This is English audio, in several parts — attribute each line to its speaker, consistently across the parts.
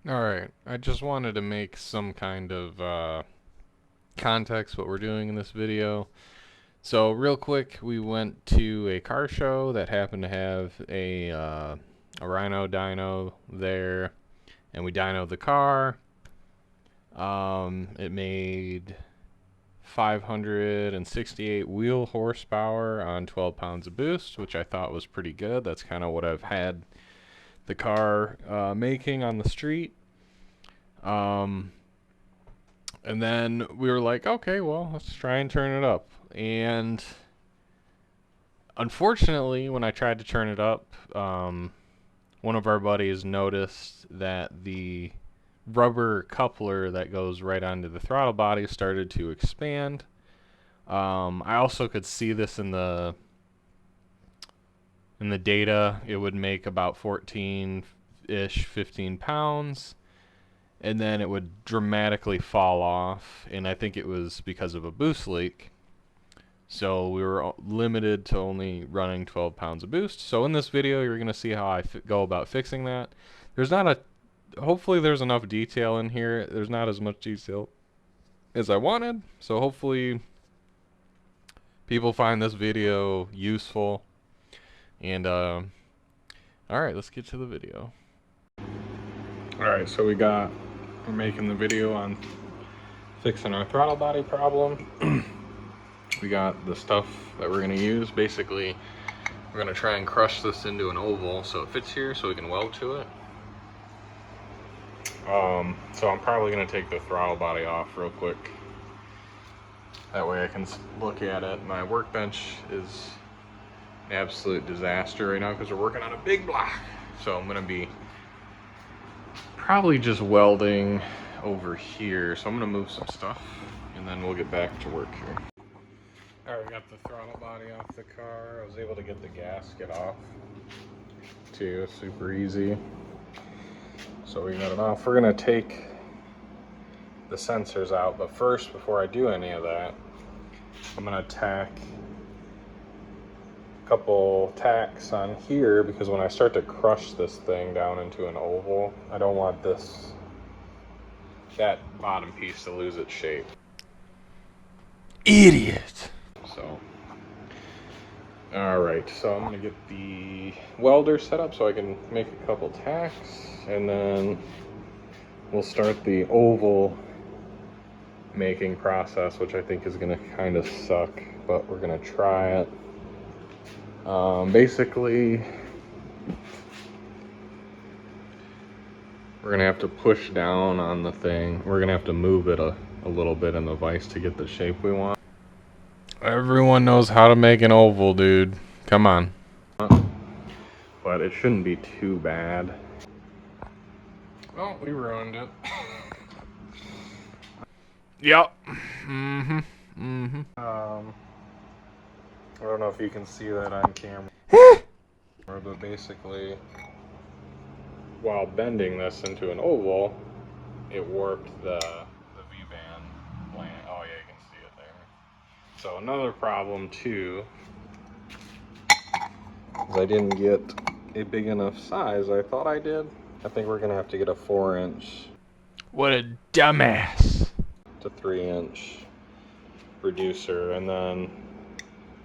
Speaker 1: Alright, I just wanted to make some kind of context what we're doing in this video. So real quick, we went to a car show that happened to have a Rhino dyno there, and we dynoed the car. It made 568 wheel horsepower on 12 pounds of boost, which I thought was pretty good. That's kind of what I've had the car making on the street. Um, and then we were like, okay, well, let's try and turn it up. And unfortunately, when I tried to turn it up, one of our buddies noticed that the rubber coupler that goes right onto the throttle body started to expand. I also could see this in the data. It would make about 14-ish, 15 pounds, and then it would dramatically fall off, and I think it was because of a boost leak. So we were limited to only running 12 pounds of boost. So in this video, you're going to see how I go about fixing that. There's not a, hopefully there's enough detail in here. There's not as much detail as I wanted. So hopefully people find this video useful. And alright, let's get to the video. Alright, so we're making the video on fixing our throttle body problem. We got the stuff that we're going to use. Basically, we're going to try and crush this into an oval so it fits here so we can weld to it. So I'm probably going to take the throttle body off real quick. That way I can look at it. My workbench is an absolute disaster right now because we're working on a big block. So I'm going to be probably just welding over here. So I'm going to move some stuff and then we'll get back to work here. Alright, we got the throttle body off the car. I was able to get the gasket off too, super easy. So we got it off. We're gonna take the sensors out, but first, before I do any of that, I'm gonna tack a couple tacks on here because when I start to crush this thing down into an oval, I don't want that bottom piece to lose its shape. Idiot! So, alright, so I'm gonna get the welder set up so I can make a couple tacks, and then we'll start the oval making process, which I think is gonna kind of suck, but we're gonna try it. Basically, we're gonna have to push down on the thing. We're gonna have to move it a little bit in the vise to get the shape we want. Everyone knows how to make an oval, dude. Come on. But it shouldn't be too bad. Well, we ruined it. Yep. I don't know if you can see that on camera. But basically, while bending this into an oval, it warped the V-band plant. Oh yeah, you can see it there. So another problem too is I didn't get a big enough size. I thought I did. I think we're gonna have to get a 4-inch. What a dumbass! To 3-inch reducer, and then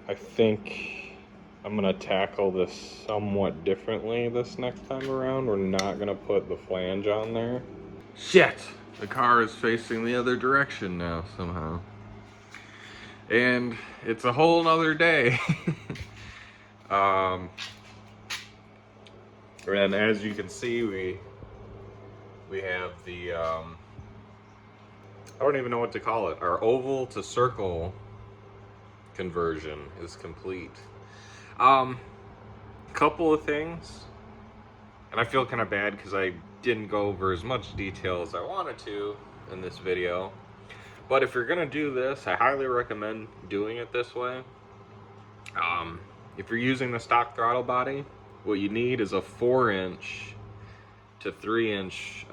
Speaker 1: I think I'm gonna tackle this somewhat differently this next time around. We're not gonna put the flange on there. Shit! The car is facing the other direction now somehow. And it's a whole nother day. And as you can see, we have the I don't even know what to call it. Our oval to circle conversion is complete. Couple of things, and I feel kind of bad because I didn't go over as much detail as I wanted to in this video. But if you're gonna do this, I highly recommend doing it this way. If you're using the stock throttle body, what you need is a 4-inch to 3-inch.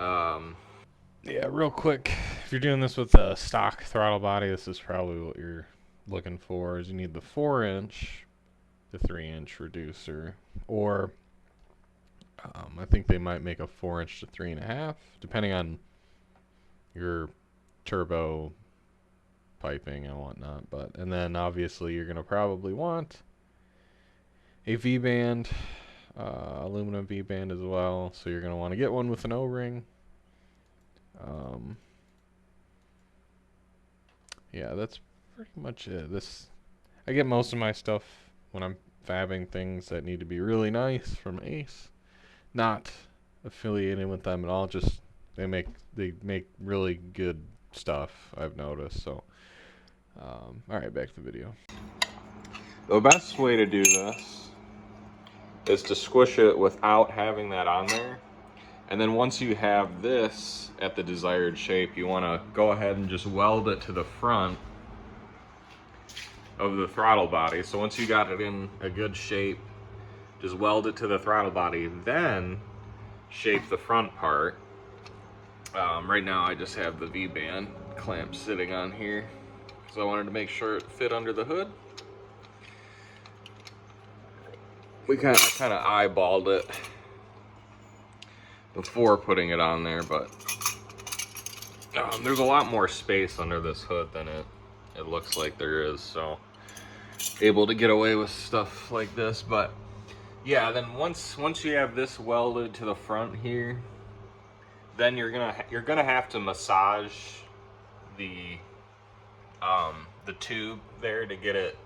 Speaker 1: Yeah, real quick, if you're doing this with a stock throttle body, this is probably what you're looking for. Is you need the 4-inch to 3-inch reducer, or I think they might make a 4-inch to 3.5, depending on your turbo piping and whatnot. And then obviously you're gonna probably want a V-band, aluminum V-band as well. So you're gonna want to get one with an O-ring. Yeah, that's pretty much it. I get most of my stuff when I'm fabbing things that need to be really nice from Ace. Not affiliated with them at all. Just they make really good stuff, I've noticed. So, all right, back to the video. The best way to do this is to squish it without having that on there. And then once you have this at the desired shape, you want to go ahead and just weld it to the front of the throttle body. So once you got it in a good shape, just weld it to the throttle body, then shape the front part. Right now I just have the V-band clamp sitting on here, so I wanted to make sure it fit under the hood. I kind of eyeballed it before putting it on there, but there's a lot more space under this hood than it looks like there is, so able to get away with stuff like this. But yeah, then once you have this welded to the front here, then you're gonna have to massage the tube there to get it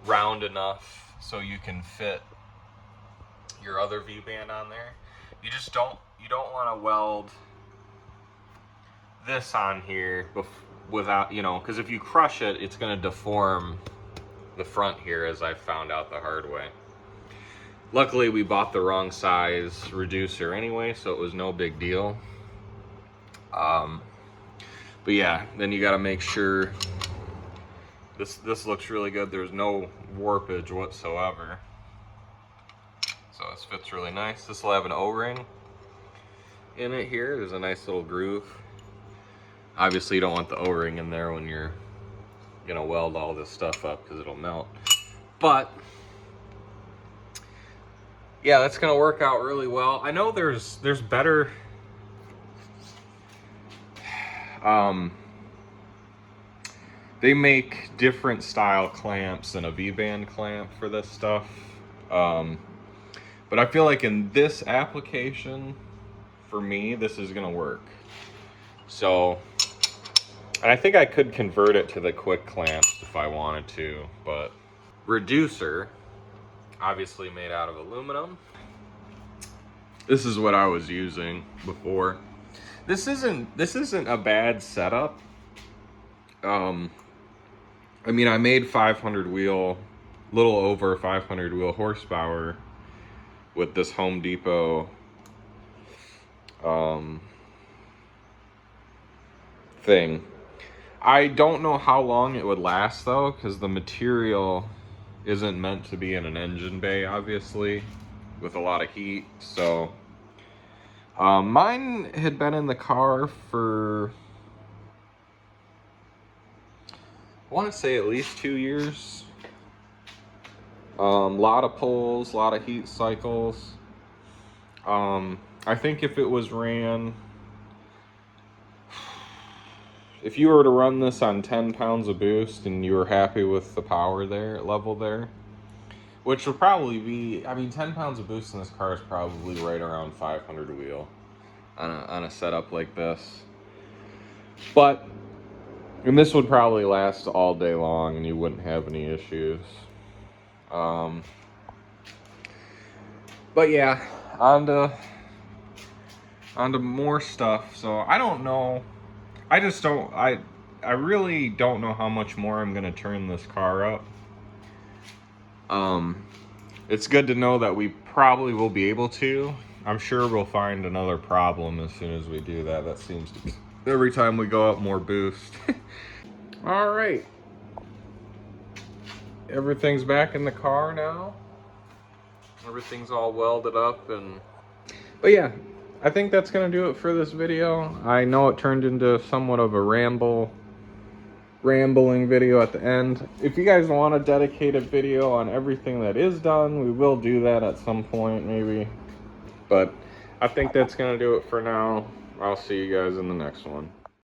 Speaker 1: round enough so you can fit your other V-band on there. You don't want to weld this on here without, because if you crush it, it's going to deform the front here, as I found out the hard way. Luckily, we bought the wrong size reducer anyway, so it was no big deal. But yeah, then you got to make sure this looks really good. There's no warpage whatsoever. So this fits really nice. This will have an O-ring in it here. There's a nice little groove. Obviously you don't want the O-ring in there when you're gonna weld all this stuff up, because it'll melt. But yeah, that's gonna work out really well. I know there's better they make different style clamps than a V-band clamp for this stuff. But I feel like in this application, for me, this is gonna work. So, and I think I could convert it to the quick clamps if I wanted to, but reducer, obviously made out of aluminum. This is what I was using before. This isn't a bad setup. I mean, I made 500 wheel, little over 500 wheel horsepower with this Home Depot thing. I don't know how long it would last though, because the material isn't meant to be in an engine bay, obviously, with a lot of heat. So mine had been in the car for, I want to say, at least 2 years. Lot of pulls, a lot of heat cycles. I think if it was ran, if you were to run this on 10 pounds of boost and you were happy with the power there, level there, which would probably be, I mean, 10 pounds of boost in this car is probably right around 500 wheel on a setup like this. But, and this would probably last all day long and you wouldn't have any issues. But yeah, on to more stuff. So I don't know. I really don't know how much more I'm gonna turn this car up. It's good to know that we probably will be able to. I'm sure we'll find another problem as soon as we do that. That seems to be every time we go up more boost. All right. Everything's back in the car now. Everything's all welded up, but yeah, I think that's gonna do it for this video. I know it turned into somewhat of a rambling video at the end. If you guys want a dedicated video on everything that is done, we will do that at some point, maybe. But I think that's going to do it for now. I'll see you guys in the next one.